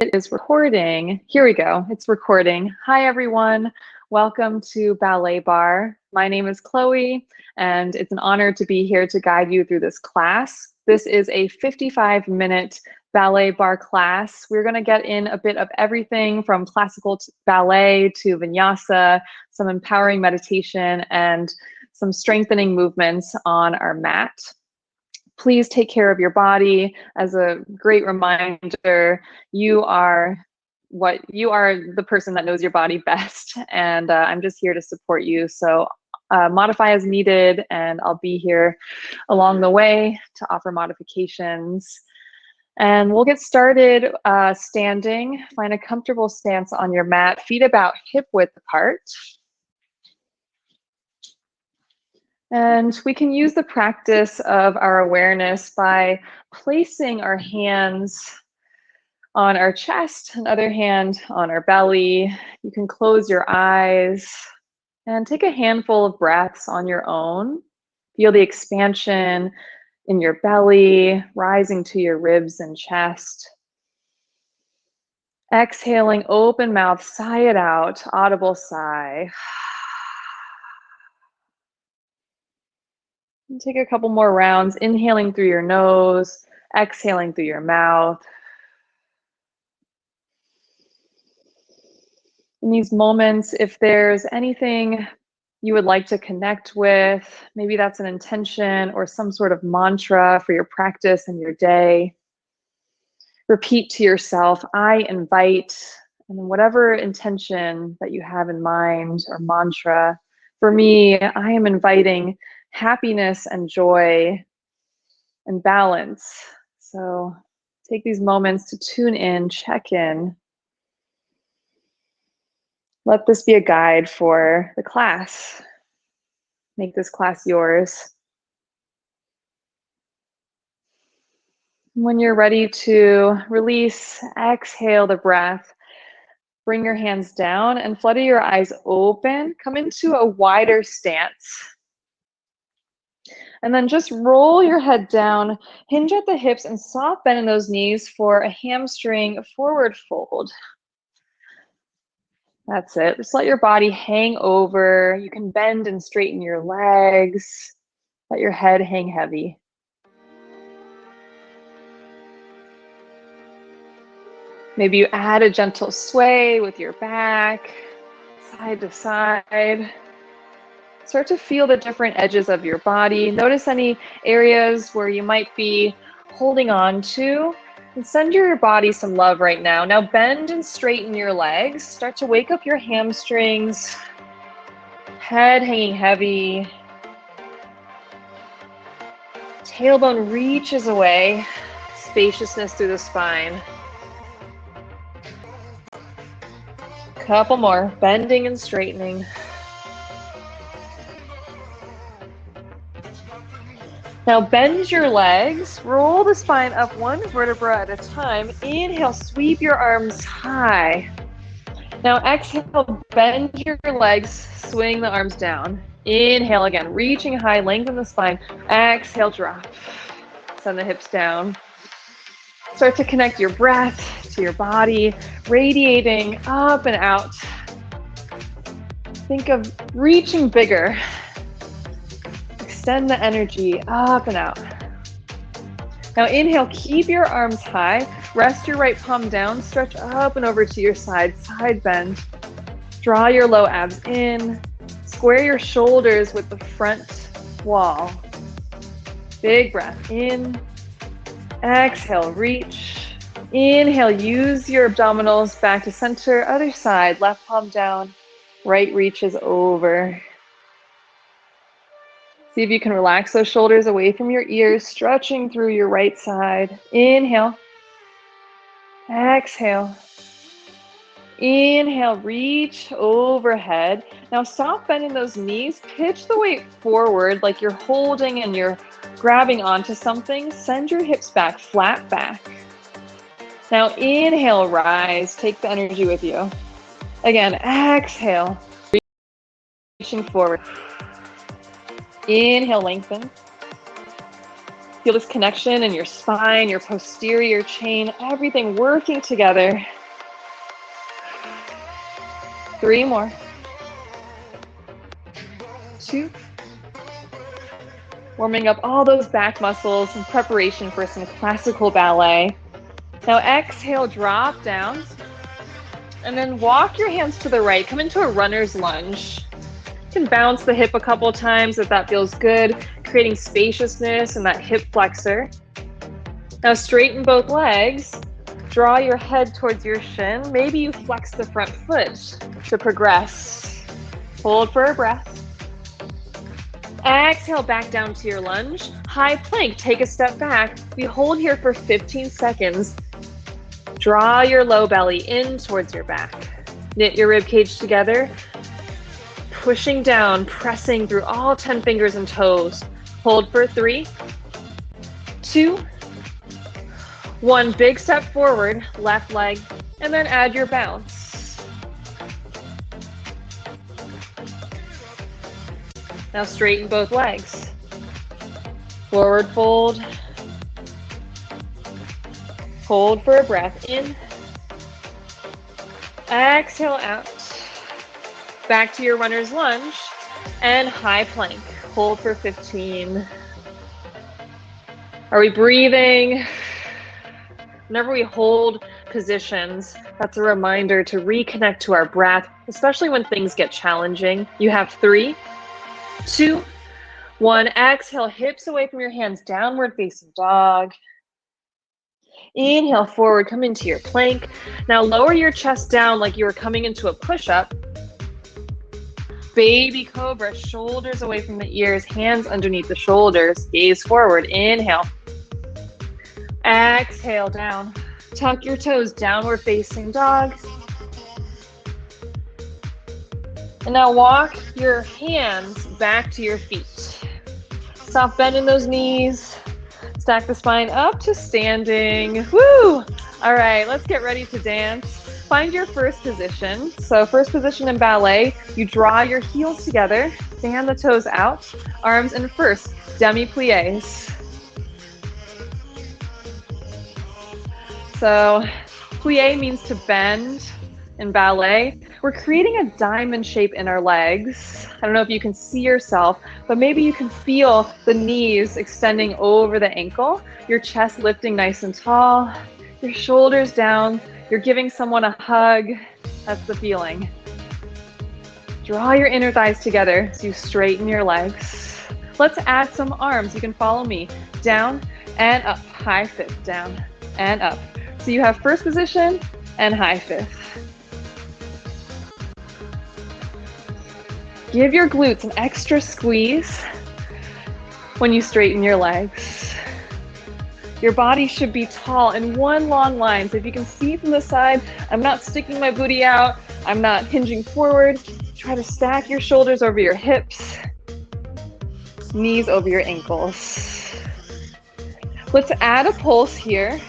it is recording. Here we go. It's recording. Hi, everyone. Welcome to Ballet Bar. My name is Chloe, and it's an honor to be here to guide you through this class. This is a 55-minute ballet bar class. We're going to get in a bit of everything from classical ballet to vinyasa, some empowering meditation, and some strengthening movements on our mat. Please take care of your body. As a great reminder, you are the person that knows your body best, and I'm just here to support you. So modify as needed, and I'll be here along the way to offer modifications. And we'll get started standing. Find a comfortable stance on your mat, feet about hip width apart. And we can use the practice of our awareness by placing our hands on our chest, and other hand on our belly. You can close your eyes and take a handful of breaths on your own. Feel the expansion in your belly, rising to your ribs and chest. Exhaling, open mouth, sigh it out, audible sigh. And take a couple more rounds, inhaling through your nose, exhaling through your mouth. In these moments, if there's anything you would like to connect with, maybe that's an intention or some sort of mantra for your practice and your day, repeat to yourself, I invite, and whatever intention that you have in mind or mantra. For me, I am inviting happiness and joy and balance. So take these moments to tune in, check in. Let this be a guide for the class. Make this class yours. When you're ready to release, exhale the breath. Bring your hands down and flutter your eyes open. Come into a wider stance. And then just roll your head down, hinge at the hips, and soft bend in those knees for a hamstring forward fold. That's it. Just let your body hang over. You can bend and straighten your legs. Let your head hang heavy. Maybe you add a gentle sway with your back, side to side. Start to feel the different edges of your body. Notice any areas where you might be holding on to. And send your body some love right now. Now bend and straighten your legs. Start to wake up your hamstrings. Head hanging heavy. Tailbone reaches away. Spaciousness through the spine. Couple more. Bending and straightening. Now bend your legs, roll the spine up one vertebra at a time. Inhale, sweep your arms high. Now exhale, bend your legs, swing the arms down. Inhale again, reaching high, lengthen the spine. Exhale, drop. Send the hips down. Start to connect your breath to your body, radiating up and out. Think of reaching bigger. Extend the energy up and out. Now inhale, keep your arms high. Rest your right palm down, stretch up and over to your side, side bend. Draw your low abs in. Square your shoulders with the front wall. Big breath in. Exhale, reach. Inhale, use your abdominals back to center. Other side, left palm down. Right reaches over. See if you can relax those shoulders away from your ears, stretching through your right side. Inhale. Exhale. Inhale, reach overhead. Now soft bend in those knees. Pitch the weight forward like you're holding and you're grabbing onto something. Send your hips back, flat back. Now inhale, rise. Take the energy with you. Again, exhale. Reaching forward. Inhale, lengthen. Feel this connection in your spine, your posterior chain, everything working together. 3 more. 2. Warming up all those back muscles in preparation for some classical ballet. Now exhale, drop down. And then walk your hands to the right. Come into a runner's lunge. You can bounce the hip a couple times if that feels good, creating spaciousness in that hip flexor. Now straighten both legs. Draw your head towards your shin. Maybe you flex the front foot to progress. Hold for a breath. Exhale back down to your lunge. High plank, take a step back. We hold here for 15 seconds. Draw your low belly in towards your back. Knit your rib cage together. Pushing down, pressing through all 10 fingers and toes. Hold for 3, 2, 1. Big step forward, left leg, and then add your bounce. Now straighten both legs. Forward fold. Hold for a breath in. Exhale out. Back to your runner's lunge and high plank. Hold for 15. Are we breathing? Whenever we hold positions, that's a reminder to reconnect to our breath, especially when things get challenging. You have 3, 2, 1. Exhale, hips away from your hands, downward facing dog. Inhale forward, come into your plank. Now lower your chest down like you were coming into a push-up. Baby cobra, shoulders away from the ears, hands underneath the shoulders, gaze forward. Inhale. Exhale down. Tuck your toes, downward facing dog. And now walk your hands back to your feet. Soft bend in those knees. Stack the spine up to standing. Woo! All right, let's get ready to dance. Find your first position. So first position in ballet, you draw your heels together, fan the toes out, arms in first, demi-plies. So plie means to bend in ballet. We're creating a diamond shape in our legs. I don't know if you can see yourself, but maybe you can feel the knees extending over the ankle, your chest lifting nice and tall, your shoulders down, you're giving someone a hug. That's the feeling. Draw your inner thighs together so you straighten your legs. Let's add some arms. You can follow me. Down and up, high fifth, down and up. So you have first position and high fifth. Give your glutes an extra squeeze when you straighten your legs. Your body should be tall in one long line. So if you can see from the side, I'm not sticking my booty out. I'm not hinging forward. Try to stack your shoulders over your hips, knees over your ankles. Let's add a pulse here.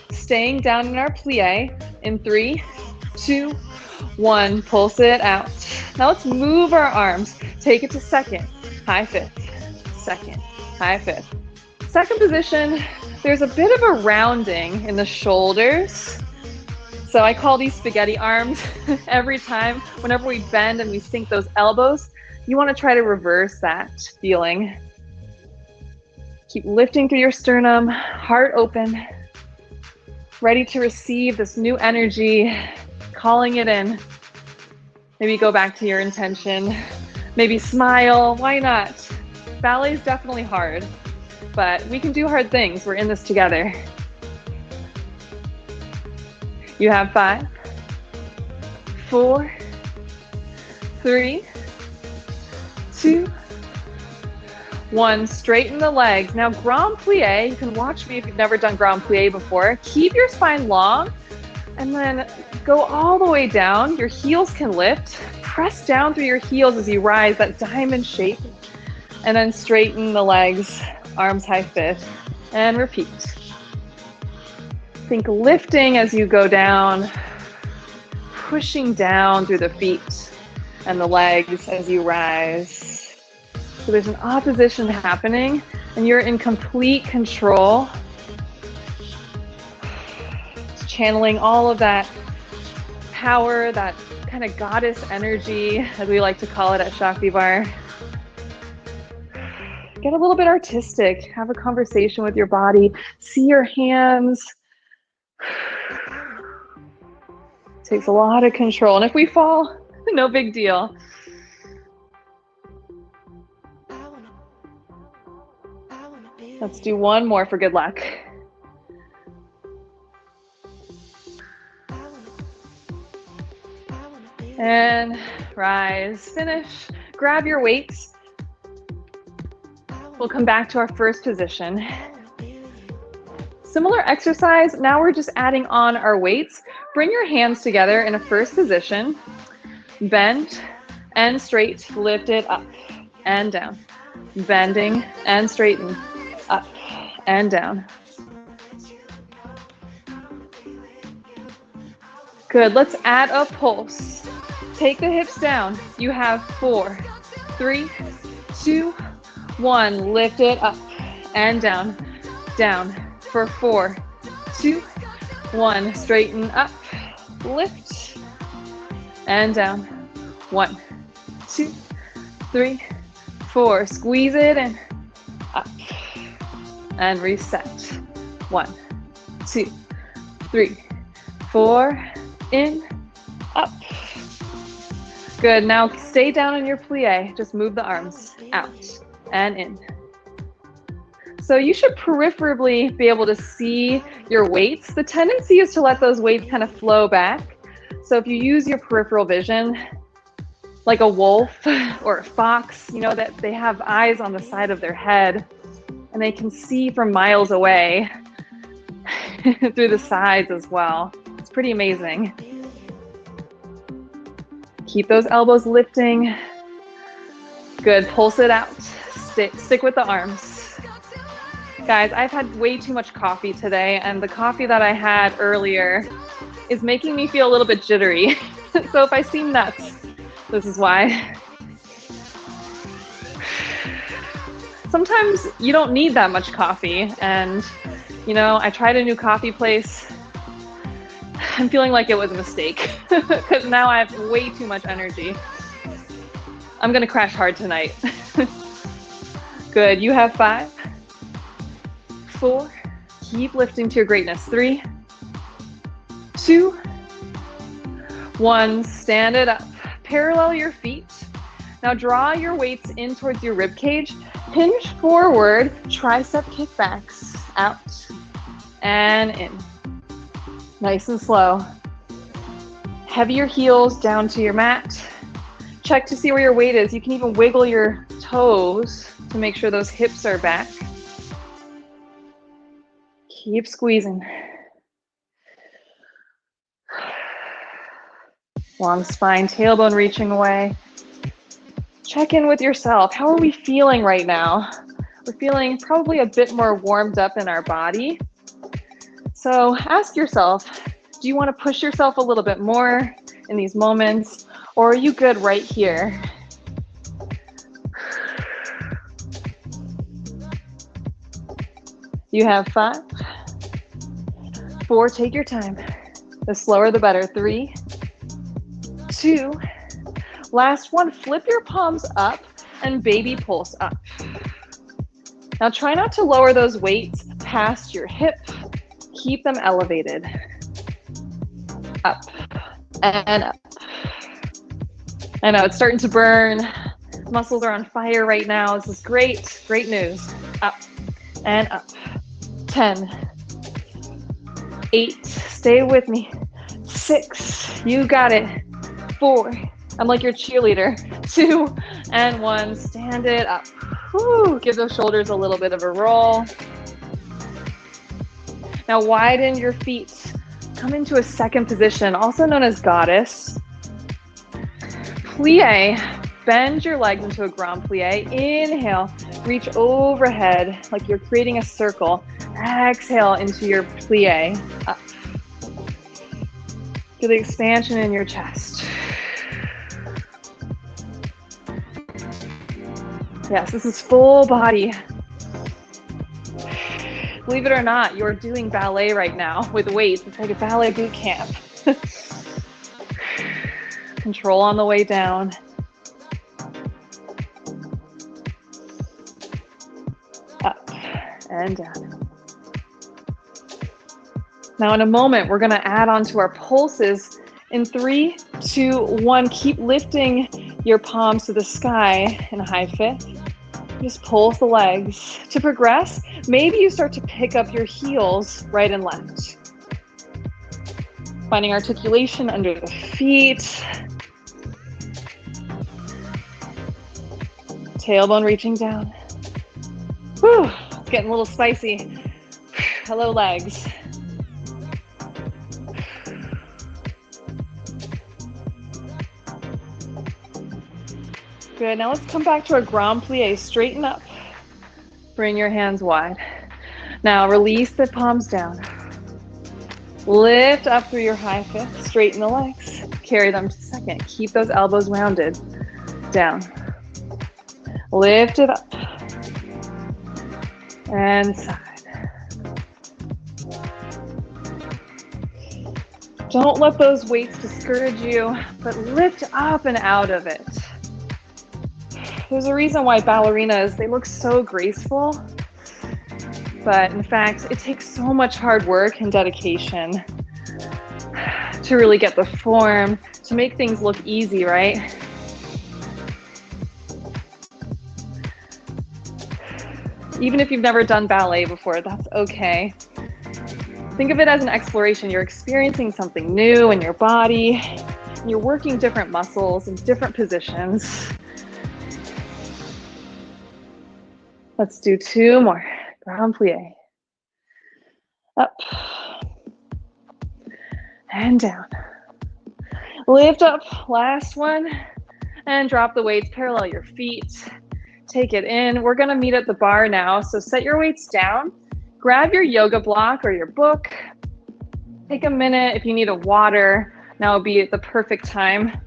Staying down in our plie in 3, 2, 1. Pulse it out. Now let's move our arms. Take it to second, high fifth, second, high fifth. Second position, there's a bit of a rounding in the shoulders. So I call these spaghetti arms. Every time, whenever we bend and we sink those elbows, you want to try to reverse that feeling. Keep lifting through your sternum, heart open, ready to receive this new energy, calling it in. Maybe go back to your intention. Maybe smile, why not? Ballet is definitely hard, but we can do hard things. We're in this together. You have 5, 4, 3, 2, 1. Straighten the legs. Now grand plie, you can watch me if you've never done grand plie before. Keep your spine long and then go all the way down. Your heels can lift. Press down through your heels as you rise, that diamond shape. And then straighten the legs, arms high fifth, and repeat. Think lifting as you go down, pushing down through the feet and the legs as you rise. So there's an opposition happening And you're in complete control. Channeling all of that power, that kind of goddess energy, as we like to call it at SHAKTIBARRE. Get a little bit artistic, have a conversation with your body, see your hands. Takes a lot of control. And if we fall, no big deal. Let's do one more for good luck. And rise, finish. Grab your weights. We'll come back to our first position. Similar exercise, now we're just adding on our weights. Bring your hands together in a first position. Bend and straight, lift it up and down. Bending and straighten, up and down. Good, let's add a pulse. Take the hips down. You have 4, 3, 2, 1. Lift it up and down, down for 4, 2, 1. Straighten up, lift and down. 1, 2, 3, 4. Squeeze it in, up and reset. 1, 2, 3, 4. In, up. Good, now stay down in your plie. Just move the arms out and in. So you should peripherally be able to see your weights. The tendency is to let those weights kind of flow back. So if you use your peripheral vision, like a wolf or a fox, you know that they have eyes on the side of their head and they can see from miles away through the sides as well. It's pretty amazing. Keep those elbows lifting. Good, pulse it out. Stick with the arms. Guys, I've had way too much coffee today, and the coffee that I had earlier is making me feel a little bit jittery. So if I seem nuts, this is why. Sometimes you don't need that much coffee, and you know, I tried a new coffee place. I'm feeling like it was a mistake because now I have way too much energy. I'm gonna crash hard tonight. Good, you have 5, 4, keep lifting to your greatness. 3, 2, 1, stand it up. Parallel your feet. Now draw your weights in towards your rib cage. Hinge forward, tricep kickbacks. Out and in. Nice and slow. Heavier heels down to your mat. Check to see where your weight is. You can even wiggle your toes to make sure those hips are back. Keep squeezing. Long spine, tailbone reaching away. Check in with yourself. How are we feeling right now? We're feeling probably a bit more warmed up in our body. So ask yourself, do you want to push yourself a little bit more in these moments, or are you good right here? You have 5, 4, take your time. The slower the better. 3, 2, last one, flip your palms up and baby pulse up. Now try not to lower those weights past your hip. Keep them elevated. Up and up. I know it's starting to burn. Muscles are on fire right now. This is great, great news. Up and up. 10, 8, stay with me. 6, you got it. 4, I'm like your cheerleader. 2 and 1, stand it up. Whew, give those shoulders a little bit of a roll. Now widen your feet. Come into a second position, also known as goddess. Plie, bend your legs into a grand plie. Inhale, reach overhead like you're creating a circle. Exhale into your plie, up. Feel the expansion in your chest. Yes, this is full body. Believe it or not, you're doing ballet right now with weights. It's like a ballet boot camp. Control on the way down. Up and down. Now in a moment, we're gonna add on to our pulses in 3, 2, 1. Keep lifting your palms to the sky in a high fifth. Just pulse the legs. To progress, maybe you start to pick up your heels right and left. Finding articulation under the feet. Tailbone reaching down. Whew, it's getting a little spicy. Hello, legs. Good, now let's come back to our grand plie. Straighten up. Bring your hands wide. Now release the palms down. Lift up through your high fifth. Straighten the legs. Carry them to second. Keep those elbows rounded. Down. Lift it up. And side. Don't let those weights discourage you, but lift up and out of it. There's a reason why ballerinas, they look so graceful, but in fact, it takes so much hard work and dedication to really get the form, to make things look easy, right? Even if you've never done ballet before, that's okay. Think of it as an exploration. You're experiencing something new in your body, and you're working different muscles in different positions. Let's do 2 more. Grand plie. Up. And down. Lift up. Last one. And drop the weights. Parallel your feet. Take it in. We're going to meet at the bar now. So set your weights down. Grab your yoga block or your book. Take a minute. If you need a water, now would be the perfect time.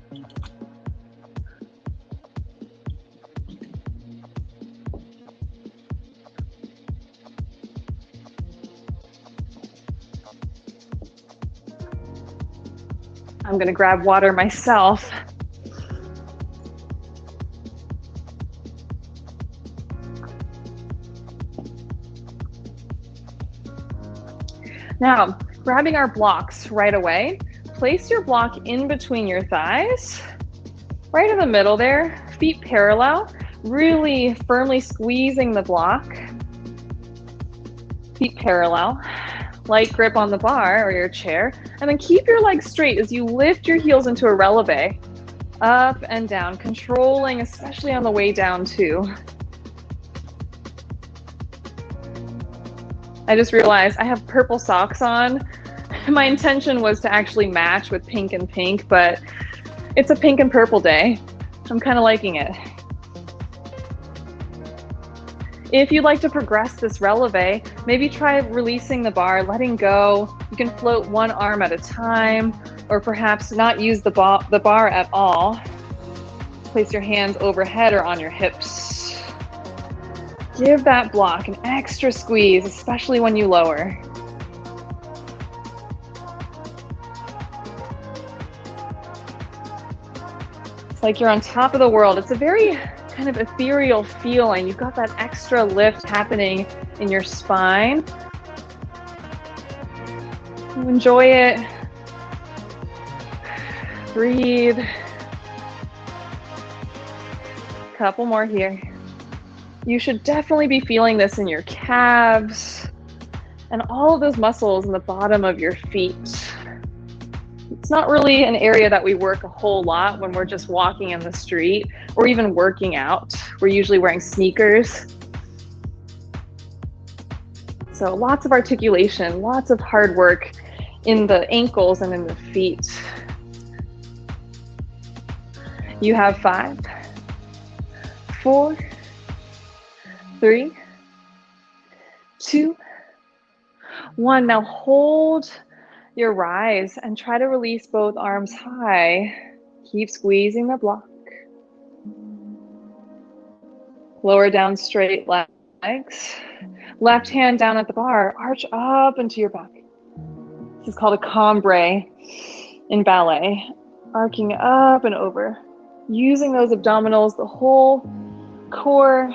I'm going to grab water myself. Now, grabbing our blocks right away, place your block in between your thighs, right in the middle there, feet parallel, really firmly squeezing the block, feet parallel. Light grip on the bar or your chair, and then keep your legs straight as you lift your heels into a releve, up and down, controlling, especially on the way down too. I just realized I have purple socks on. My intention was to actually match with pink and pink, but it's a pink and purple day. I'm kind of liking it. If you'd like to progress this releve, maybe try releasing the bar, letting go. You can float one arm at a time, or perhaps not use the bar at all. Place your hands overhead or on your hips. Give that block an extra squeeze, especially when you lower. It's like you're on top of the world. It's a very kind of ethereal feeling. You've got that extra lift happening in your spine. You enjoy it. Breathe. Couple more here. You should definitely be feeling this in your calves and all of those muscles in the bottom of your feet. It's not really an area that we work a whole lot when we're just walking in the street or even working out. We're usually wearing sneakers. So lots of articulation, lots of hard work in the ankles and in the feet. You have 5, 4, 3, 2, 1. Now hold your rise and try to release both arms high. Keep squeezing the block. Lower down straight legs. Left hand down at the bar, arch up into your back. This is called a cambre in ballet. Arcing up and over. Using those abdominals, the whole core.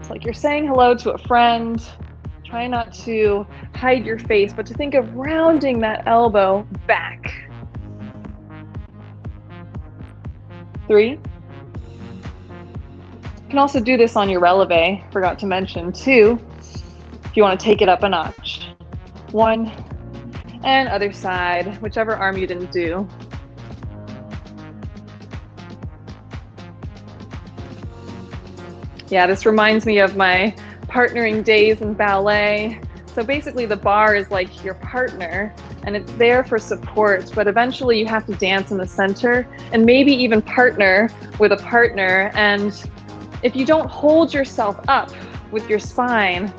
It's like you're saying hello to a friend. Try not to hide your face, but to think of rounding that elbow back. 3. You can also do this on your releve, forgot to mention. 2, if you want to take it up a notch. 1, and other side, whichever arm you didn't do. Yeah, this reminds me of my partnering days in ballet. So basically the bar is like your partner and it's there for support, but eventually you have to dance in the center and maybe even partner with a partner. And if you don't hold yourself up with your spine,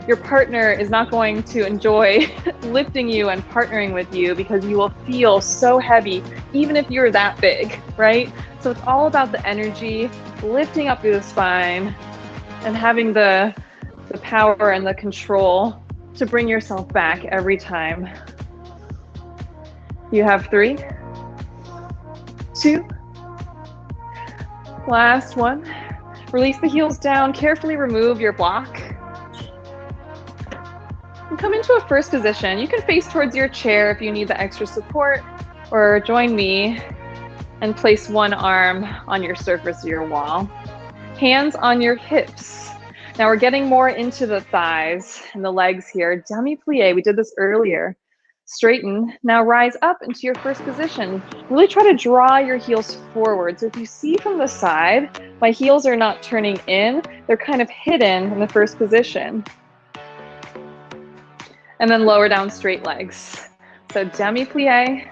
your partner is not going to enjoy lifting you and partnering with you because you will feel so heavy, even if you're that big, right? So it's all about the energy, lifting up through the spine and having the power and the control to bring yourself back every time. You have 3, 2, last 1. Release the heels down, carefully remove your block. And come into a first position. You can face towards your chair if you need the extra support, or join me and place one arm on your surface of your wall. Hands on your hips. Now we're getting more into the thighs and the legs here. Demi-plie, we did this earlier. Straighten, now rise up into your first position. Really try to draw your heels forward. So if you see from the side, my heels are not turning in, they're kind of hidden in the first position. And then lower down straight legs. So demi-plie,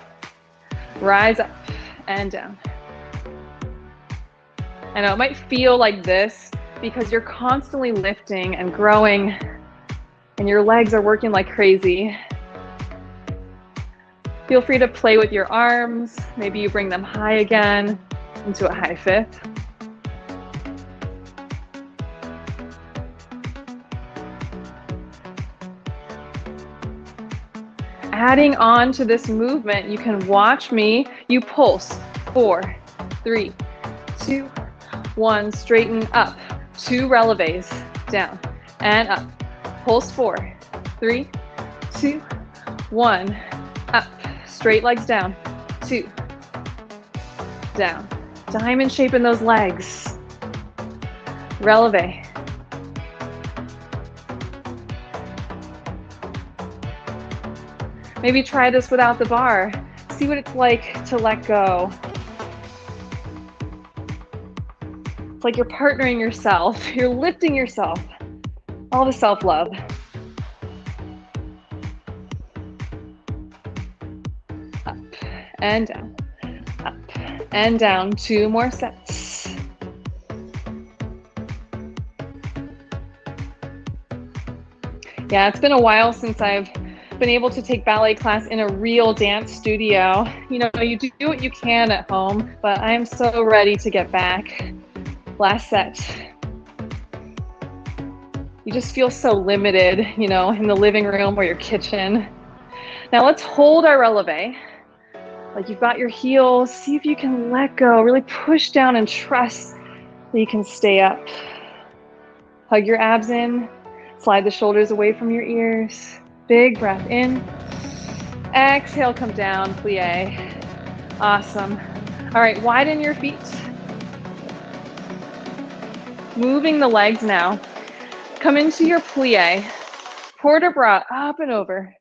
rise up and down. I know it might feel like this because you're constantly lifting and growing and your legs are working like crazy. Feel free to play with your arms. Maybe you bring them high again into a high fifth. Adding on to this movement, you can watch me. You pulse. 4, 3, 2, 1. Straighten up. 2 releves. Down and up. Pulse. 4, 3, 2, 1. Up. Straight legs down. 2. Down. Diamond shape in those legs. Releve. Maybe try this without the bar. See what it's like to let go. It's like you're partnering yourself. You're lifting yourself. All the self-love. Up and down. Up and down. 2 more sets. Yeah, it's been a while since I've been able to take ballet class in a real dance studio. You know, you do what you can at home, but I am so ready to get back. Last set. You just feel so limited, you know, in the living room or your kitchen. Now let's hold our releve. Like you've got your heels. See if you can let go. Really push down and trust that you can stay up. Hug your abs in. Slide the shoulders away from your ears. Big breath in. Exhale, come down, plie. Awesome. All right, widen your feet. Moving the legs now. Come into your plie. Port de bras up and over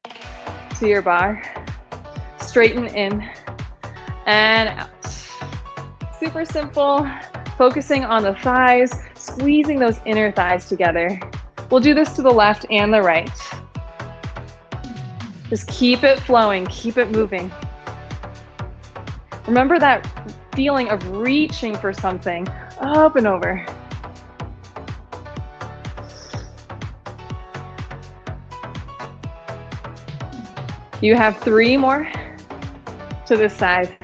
to your bar. Straighten in and out. Super simple. Focusing on the thighs, squeezing those inner thighs together. We'll do this to the left and the right. Just keep it flowing, keep it moving. Remember that feeling of reaching for something, up and over. You have 3 more to this side.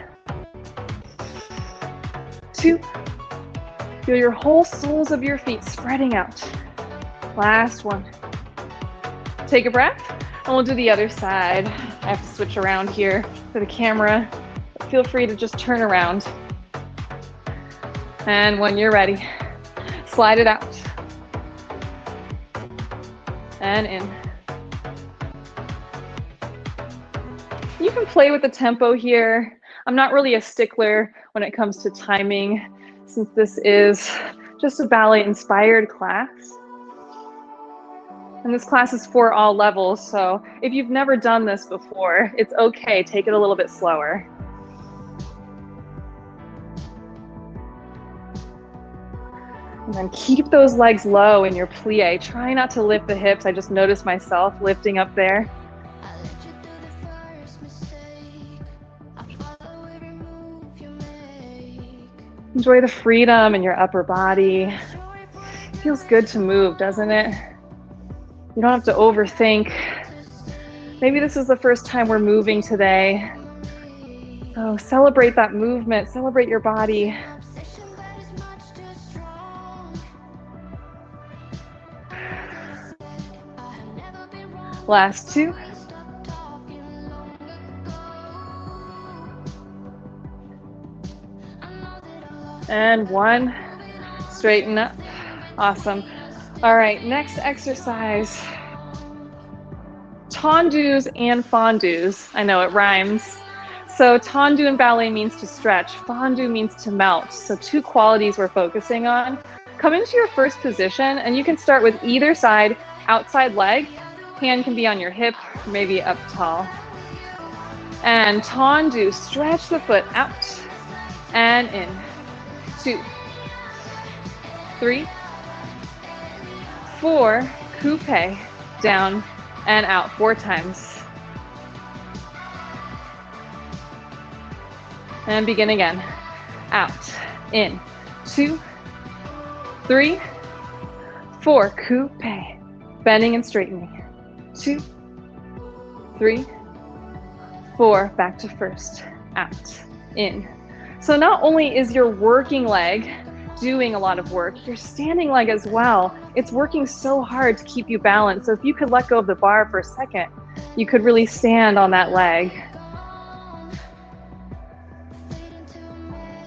2. Feel your whole soles of your feet spreading out. Last 1. Take a breath, and we'll do the other side. I have to switch around here for the camera. Feel free to just turn around. And when you're ready, slide it out. And in. You can play with the tempo here. I'm not really a stickler when it comes to timing, since this is just a ballet-inspired class. And this class is for all levels, so if you've never done this before, it's okay. Take it a little bit slower. And then keep those legs low in your plie. Try not to lift the hips. I just noticed myself lifting up there. Enjoy the freedom in your upper body. It feels good to move, doesn't it? You don't have to overthink. Maybe this is the first time we're moving today. So celebrate that movement, celebrate your body. Last 2. And 1. Straighten up. Awesome. All right, next exercise. Tendus and fondus. I know it rhymes. So tendu in ballet means to stretch. Fondu means to melt. So 2 qualities we're focusing on. Come into your first position, and you can start with either side, outside leg. Hand can be on your hip, maybe up tall. And tendu, stretch the foot out and in. 2, 3, 4, coupe, down and out 4 times. And begin again. Out, in, 2, 3, 4, coupe, bending and straightening. 2, 3, 4, back to first, out, in. So not only is your working leg doing a lot of work, your standing leg as well, it's working so hard to keep you balanced. So if you could let go of the bar for a second, you could really stand on that leg.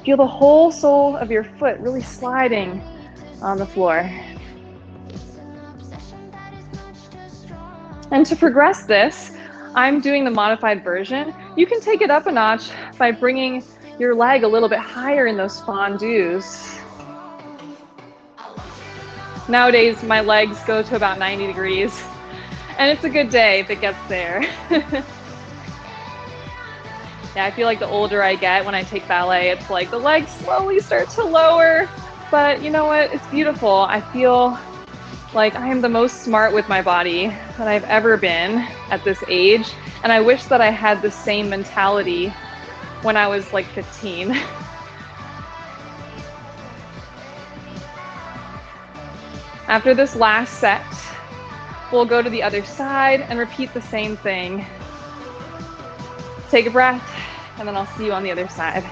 Feel the whole sole of your foot really sliding on the floor. And to progress this, I'm doing the modified version. You can take it up a notch by bringing your leg a little bit higher in those fondus. Nowadays, my legs go to about 90 degrees, and it's a good day if it gets there. Yeah, I feel like the older I get when I take ballet, it's like the legs slowly start to lower, but you know what? It's beautiful. I feel like I am the most smart with my body that I've ever been at this age, and I wish that I had the same mentality when I was like 15. After this last set, we'll go to the other side and repeat the same thing. Take a breath, and then I'll see you on the other side.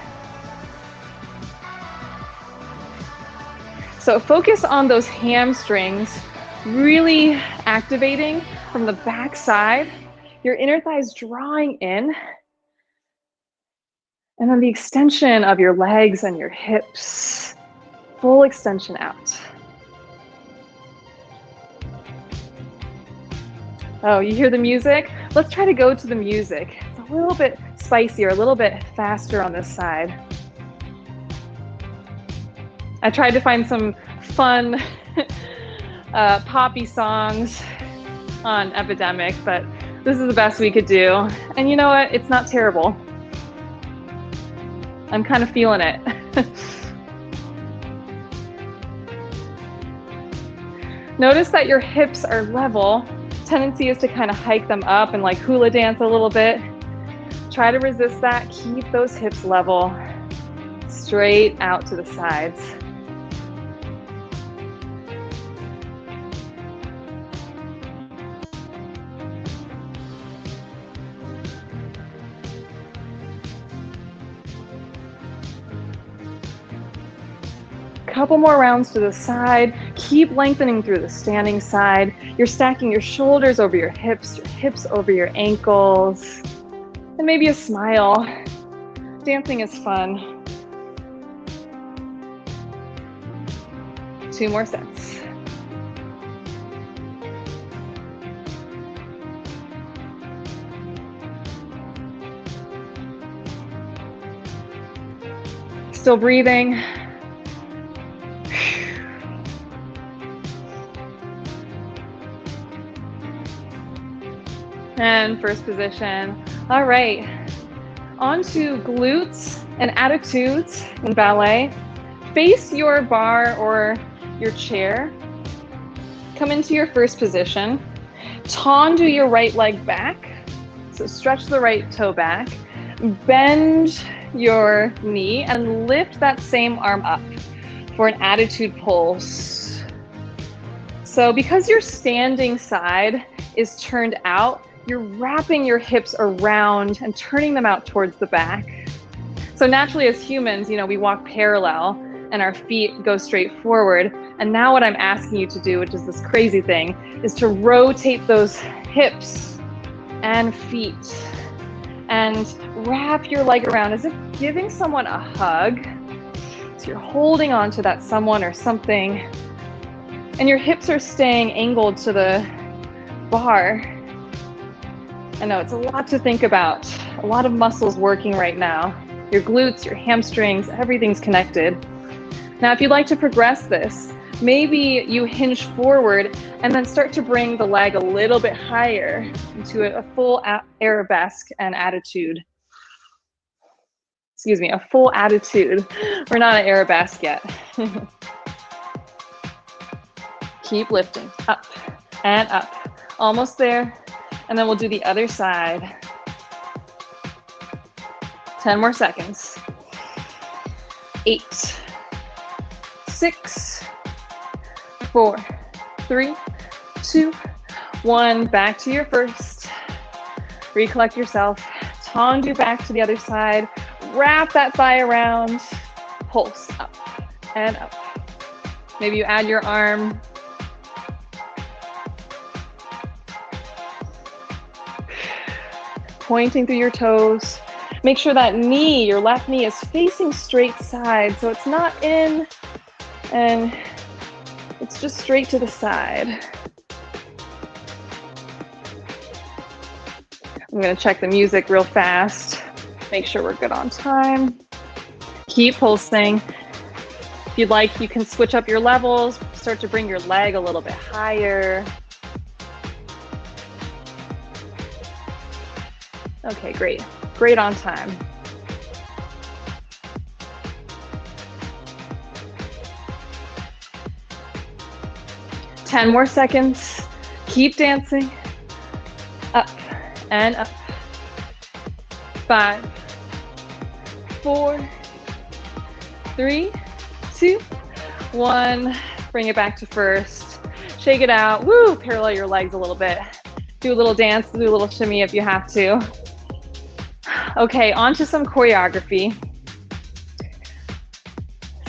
So focus on those hamstrings, really activating from the back side, your inner thighs drawing in, and then the extension of your legs and your hips, full extension out. Oh, you hear the music? Let's try to go to the music. It's a little bit spicier, a little bit faster on this side. I tried to find some fun poppy songs on Epidemic, but this is the best we could do. And you know what? It's not terrible. I'm kind of feeling it. Notice that your hips are level. Tendency is to kind of hike them up and like hula dance a little bit. Try to resist that. Keep those hips level, straight out to the sides. couple more rounds to the side. Keep lengthening through the standing side. You're stacking your shoulders over your hips over your ankles, and maybe a smile. Dancing is fun. 2 more sets. Still breathing. And first position. All right. On to glutes and attitudes in ballet. Face your bar or your chair. Come into your first position. Tendu your right leg back. So stretch the right toe back. Bend your knee and lift that same arm up for an attitude pulse. So because your standing side is turned out, you're wrapping your hips around and turning them out towards the back. So naturally as humans, we walk parallel and our feet go straight forward. And now what I'm asking you to do, which is this crazy thing, is to rotate those hips and feet and wrap your leg around as if giving someone a hug. So you're holding on to that someone or something, and your hips are staying angled to the bar. I know it's a lot to think about, a lot of muscles working right now. Your glutes, your hamstrings, everything's connected. Now, if you'd like to progress this, maybe you hinge forward and then start to bring the leg a little bit higher into a full arabesque and attitude. Excuse me, a full attitude. We're not at arabesque yet. Keep lifting, up and up. Almost there. And then we'll do the other side. 10 more seconds. 8, 6, 4, 3, 2, 1. Back to your first. Recollect yourself. Tendu back to the other side. Wrap that thigh around. Pulse up and up. Maybe you add your arm. Pointing through your toes. Make sure that knee, your left knee, is facing straight side, so it's not in and it's just straight to the side. I'm going to check the music real fast. Make sure we're good on time. Keep pulsing. If you'd like, you can switch up your levels, start to bring your leg a little bit higher. Okay, great. Great on time. Ten more seconds. Keep dancing. Up and up. 5, 4, 3, 2, 1. Bring it back to first. Shake it out. Woo! Parallel your legs a little bit. Do a little dance, do a little shimmy if you have to. Okay, on to some choreography.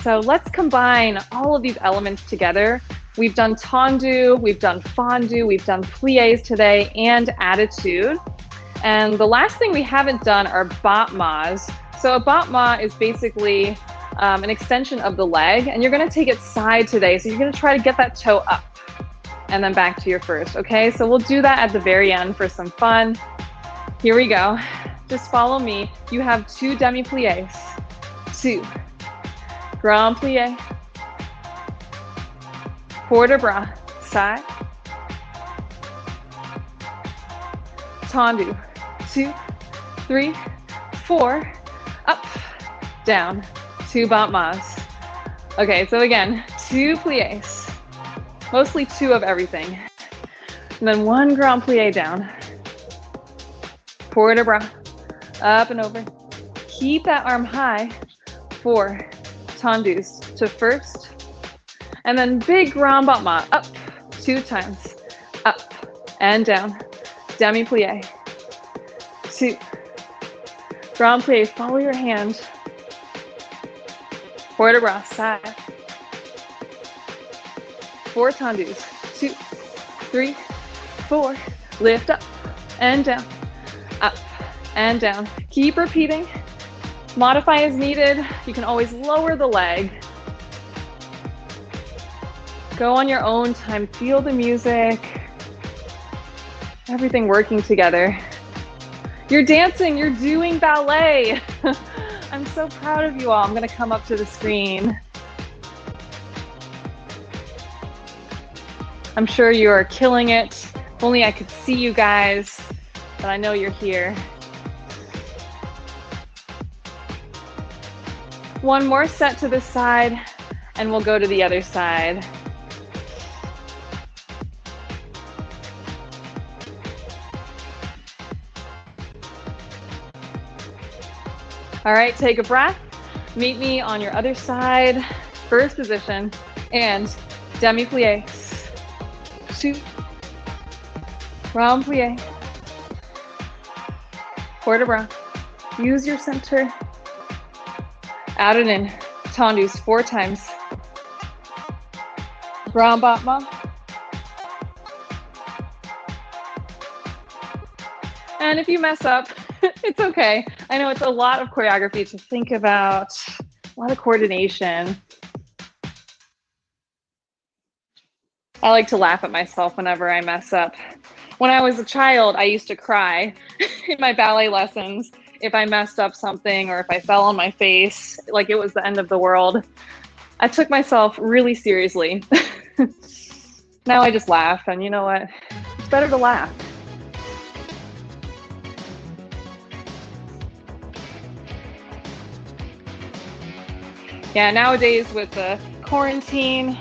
So let's combine all of these elements together. We've done tendu, we've done fondu, we've done pliés today, and attitude. And the last thing we haven't done are battements. So a battement is basically an extension of the leg, and you're gonna take it side today. So you're gonna try to get that toe up and then back to your first, okay? So we'll do that at the very end for some fun. Here we go. Just follow me. You have 2 demi-pliés, 2 grand plié, port de bras, side, tendu, 2, 3, 4, up, down, 2 battements. Okay, so again, 2 pliés, mostly 2 of everything, and then 1 grand plié down, port de bras, up and over. Keep that arm high. 4 tendus to first, and then big grand battement up 2 times, up and down, demi plie, 2, grand plie. Follow your hand, port de bras, side, 4 tendus. 2, 3, 4. Lift up and down, up and down. Keep repeating. Modify as needed. You can always lower the leg. Go on your own time. Feel the music. Everything working together. You're dancing. You're doing ballet. I'm so proud of you all. I'm going to come up to the screen. I'm sure you are killing it. If only I could see you guys, but I know you're here. One more set to this side, and we'll go to the other side. All right, take a breath. Meet me on your other side. First position, and demi-plie. 2, round plie, port de bras. Use your center. Out and in, tendus 4 times. Round battement. And if you mess up, it's okay. I know it's a lot of choreography to think about, a lot of coordination. I like to laugh at myself whenever I mess up. When I was a child, I used to cry in my ballet lessons if I messed up something or if I fell on my face, like it was the end of the world. I took myself really seriously. Now I just laugh, and you know what? It's better to laugh. Yeah, nowadays with the quarantine,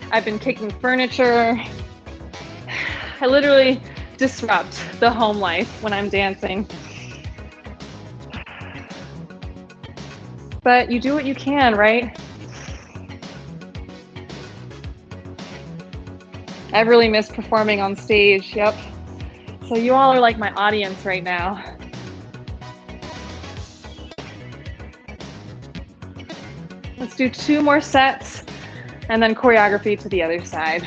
I've been kicking furniture. I literally disrupt the home life when I'm dancing. But you do what you can, right? I really miss performing on stage, yep. So you all are like my audience right now. Let's do 2 more sets and then choreography to the other side.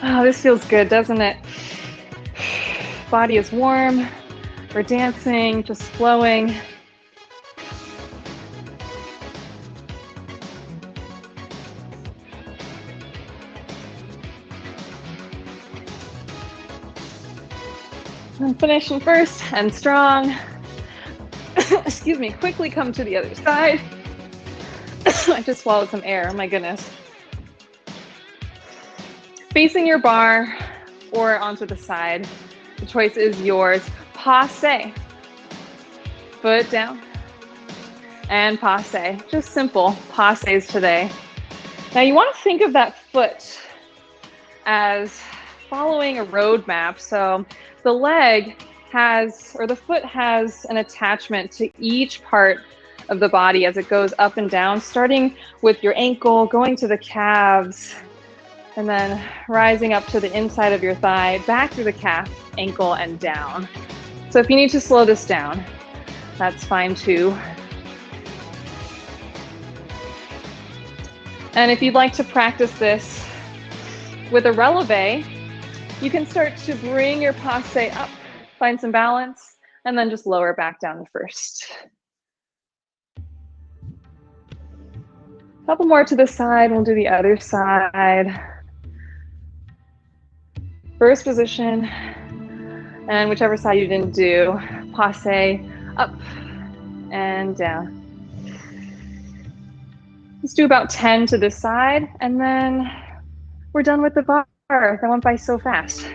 Oh, this feels good, doesn't it? Body is warm. We're dancing, just flowing. And finishing first and strong. Excuse me, quickly come to the other side. I just swallowed some air, oh my goodness. Facing your bar or onto the side. The choice is yours. Passe. Foot down. And passe. Just simple passes today. Now you want to think of that foot as following a roadmap. So the leg has, or the foot has an attachment to each part of the body as it goes up and down, starting with your ankle, going to the calves, and then rising up to the inside of your thigh, back through the calf, ankle, and down. So if you need to slow this down, that's fine too. And if you'd like to practice this with a releve, you can start to bring your passe up, find some balance, and then just lower back down to first. A couple more to the side, we'll do the other side. First position, and whichever side you didn't do, passe up and down. Let's do about 10 to this side, and then we're done with the bar. That went by so fast.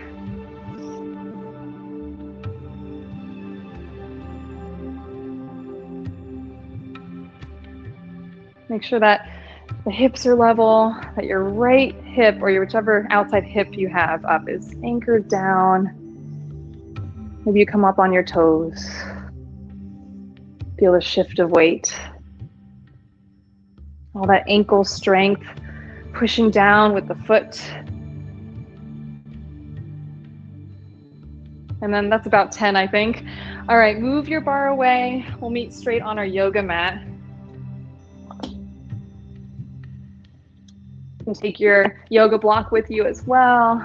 Make sure that the hips are level, that your right hip or your whichever outside hip you have up is anchored down. Maybe you come up on your toes. Feel a shift of weight. All that ankle strength, pushing down with the foot. And then that's about 10, I think. All right, move your bar away. We'll meet straight on our yoga mat. You can take your yoga block with you as well.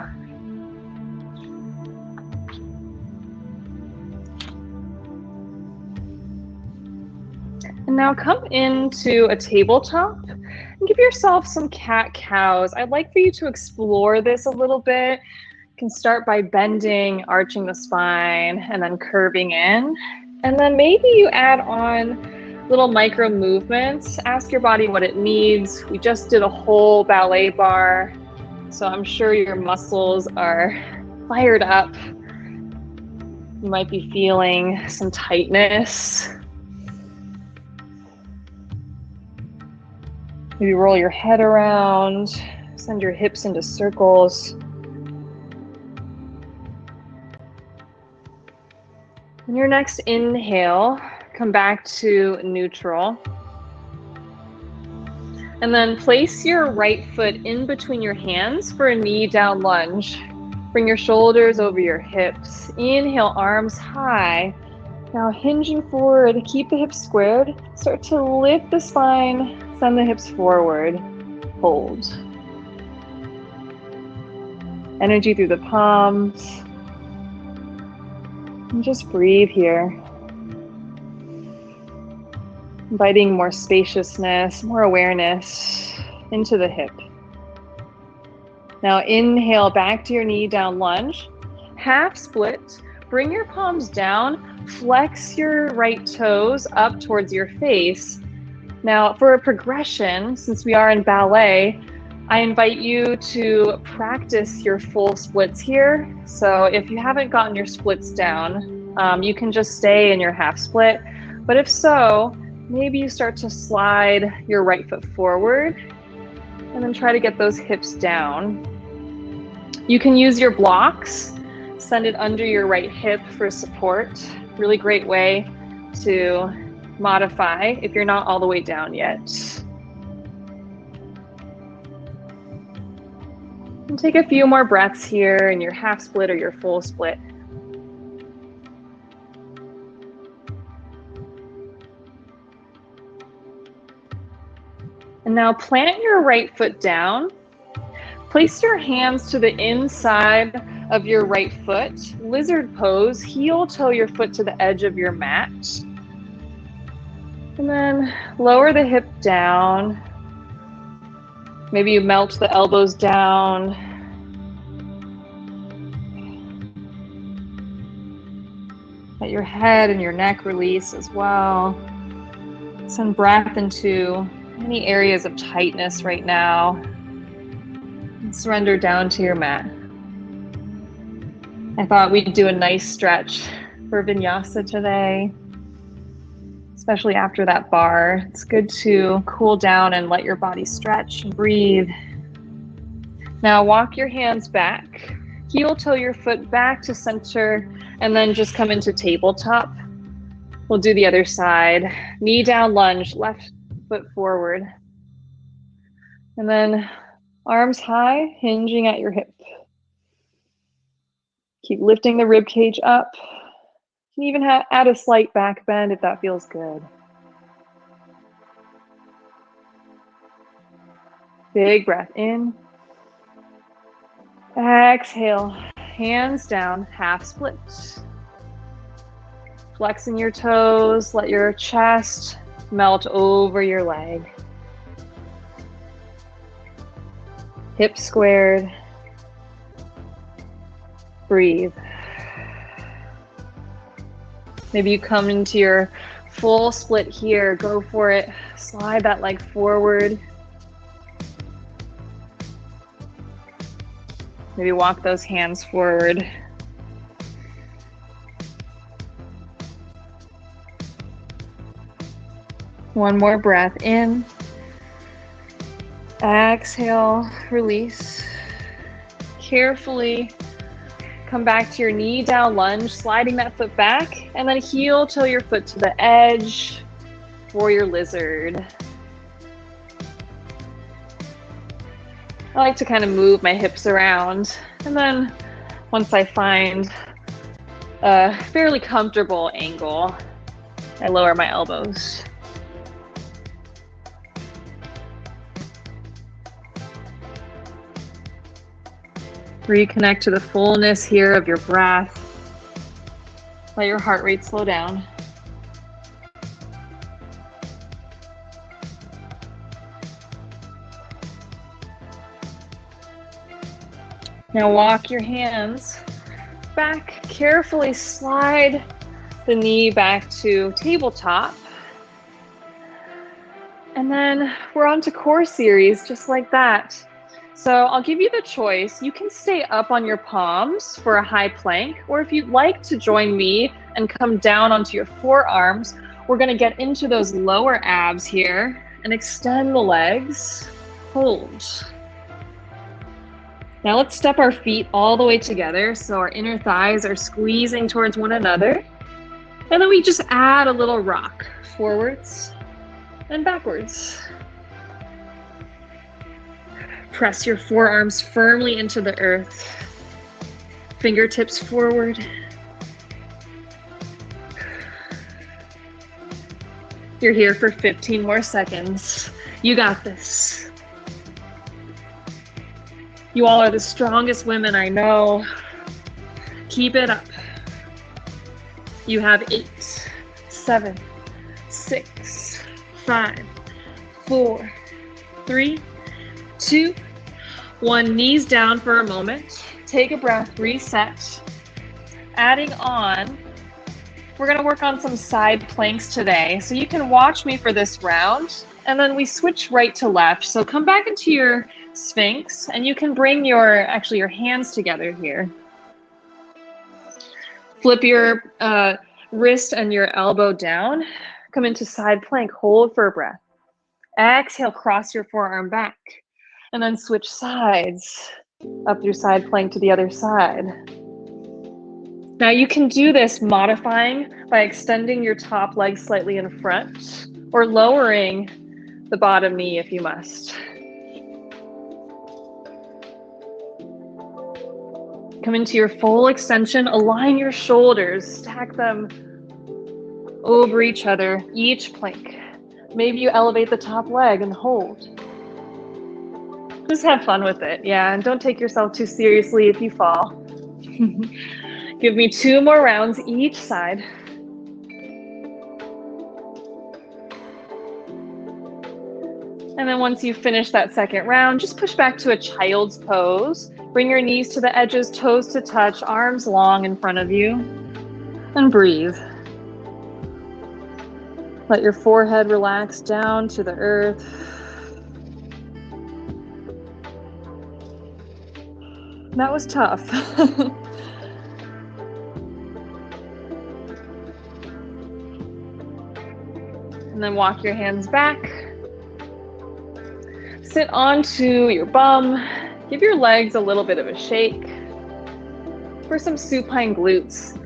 And now come into a tabletop and give yourself some cat-cows. I'd like for you to explore this a little bit. You can start by bending, arching the spine, and then curving in. And then maybe you add on little micro movements. Ask your body what it needs. We just did a whole ballet bar, so I'm sure your muscles are fired up. You might be feeling some tightness. Maybe roll your head around, send your hips into circles. On your next inhale, come back to neutral. And then place your right foot in between your hands for a knee down lunge. Bring your shoulders over your hips. Inhale, arms high. Now hinging forward, keep the hips squared. Start to lift the spine, send the hips forward. Hold. Energy through the palms. And just breathe here. Inviting more spaciousness, more awareness into the hip. Now inhale back to your knee down lunge. Half split. Bring your palms down. Flex your right toes up towards your face. Now for a progression, since we are in ballet, I invite you to practice your full splits here. So if you haven't gotten your splits down, you can just stay in your half split. But if so, maybe you start to slide your right foot forward and then try to get those hips down. You can use your blocks, send it under your right hip for support. Really great way to modify if you're not all the way down yet. And take a few more breaths here in your half split or your full split. And now plant your right foot down. Place your hands to the inside of your right foot. Lizard pose, heel toe your foot to the edge of your mat. And then lower the hip down. Maybe you melt the elbows down. Let your head and your neck release as well. Send breath into any areas of tightness right now. And surrender down to your mat. I thought we'd do a nice stretch for vinyasa today, especially after that bar. It's good to cool down and let your body stretch and breathe. Now walk your hands back, heel toe your foot back to center, and then just come into tabletop. We'll do the other side. Knee down lunge, left foot forward. And then arms high, hinging at your hip. Keep lifting the rib cage up. You can even add a slight back bend if that feels good. Big breath in. Exhale, hands down, half split. Flexing your toes, let your chest melt over your leg. Hips squared. Breathe. Maybe you come into your full split here. Go for it. Slide that leg forward. Maybe walk those hands forward. One more breath in. Exhale, release. Carefully come back to your knee down lunge, sliding that foot back, and then heel toe your foot to the edge for your lizard. I like to kind of move my hips around, and then once I find a fairly comfortable angle. I lower my elbows. Reconnect to the fullness here of your breath. Let your heart rate slow down. Now walk your hands back, carefully slide the knee back to tabletop. And then we're on to core series, just like that. So I'll give you the choice. You can stay up on your palms for a high plank, or if you'd like to join me and come down onto your forearms, we're gonna get into those lower abs here and extend the legs. Hold. Now let's step our feet all the way together so our inner thighs are squeezing towards one another. And then we just add a little rock forwards and backwards. Press your forearms firmly into the earth. Fingertips forward. You're here for 15 more seconds. You got this. You all are the strongest women I know. Keep it up. You have 8, 7, 6, 5, 4, 3, 2, 1. Knees down for a moment. Take a breath, reset. Adding on, we're gonna work on some side planks today. So you can watch me for this round, and then we switch right to left. So come back into your Sphinx, and you can bring your hands together here. Flip your wrist and your elbow down. Come into side plank, hold for a breath. Exhale, cross your forearm back. And then switch sides, up through side plank to the other side. Now you can do this modifying by extending your top leg slightly in front or lowering the bottom knee if you must. Come into your full extension, align your shoulders, stack them over each other, each plank. Maybe you elevate the top leg and hold. Just have fun with it, yeah, and don't take yourself too seriously if you fall. Give me 2 more rounds each side. And then once you finish that second round, just push back to a child's pose. Bring your knees to the edges, toes to touch, arms long in front of you, and breathe. Let your forehead relax down to the earth. That was tough. And then walk your hands back. Sit onto your bum. Give your legs a little bit of a shake for some supine glutes.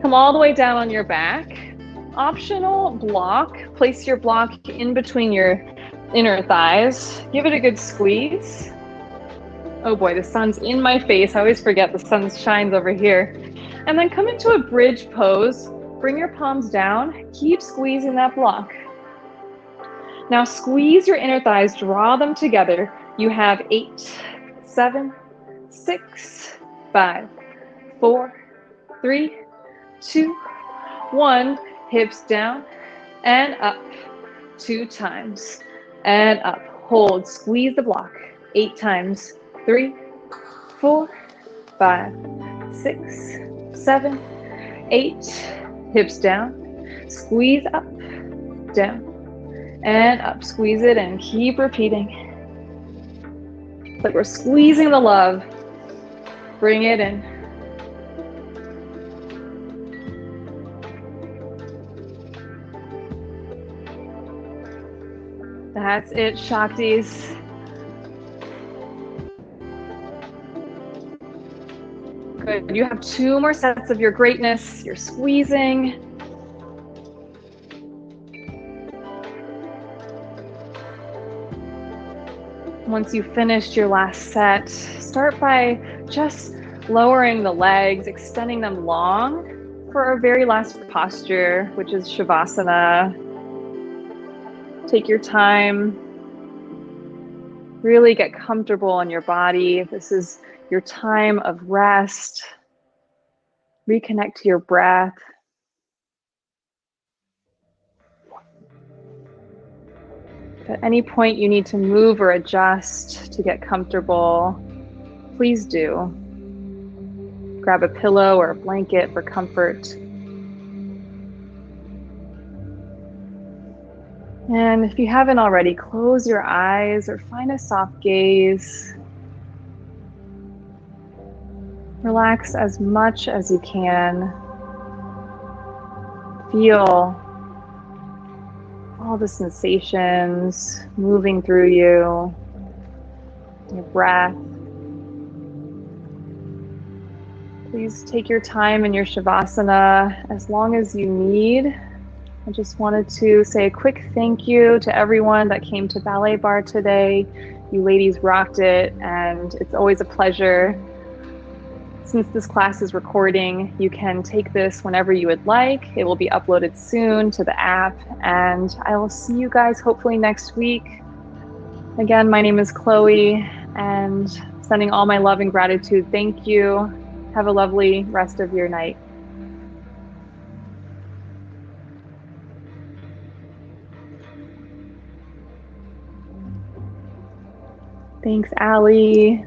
Come all the way down on your back. Optional block. Place your block in between your inner thighs. Give it a good squeeze. Oh boy, the sun's in my face. I always forget the sun shines over here. And then come into a bridge pose. Bring your palms down. Keep squeezing that block. Now squeeze your inner thighs, draw them together. You have 8, 7, 6, 5, 4, 3, 2, 1. Hips down and up. 2 times and up. Hold, squeeze the block. 8 times. 3, 4, 5, 6, 7, 8. Hips down. Squeeze up, down, and up. Squeeze it and keep repeating. Like we're squeezing the love. Bring it in. That's it, Shaktis. Good. You have 2 more sets of your greatness. You're squeezing. Once you've finished your last set, start by just lowering the legs, extending them long, for our very last posture, which is Shavasana. Take your time. Really get comfortable in your body. This is your time of rest. Reconnect to your breath. If at any point you need to move or adjust to get comfortable, please do. Grab a pillow or a blanket for comfort. And if you haven't already, close your eyes or find a soft gaze. Relax as much as you can. Feel all the sensations moving through you, your breath. Please take your time in your Shavasana as long as you need. I just wanted to say a quick thank you to everyone that came to Ballet Barre today. You ladies rocked it, and it's always a pleasure. Since this class is recording, you can take this whenever you would like. It will be uploaded soon to the app, and I will see you guys hopefully next week. Again, my name is Chloe, and sending all my love and gratitude. Thank you. Have a lovely rest of your night. Thanks, Allie.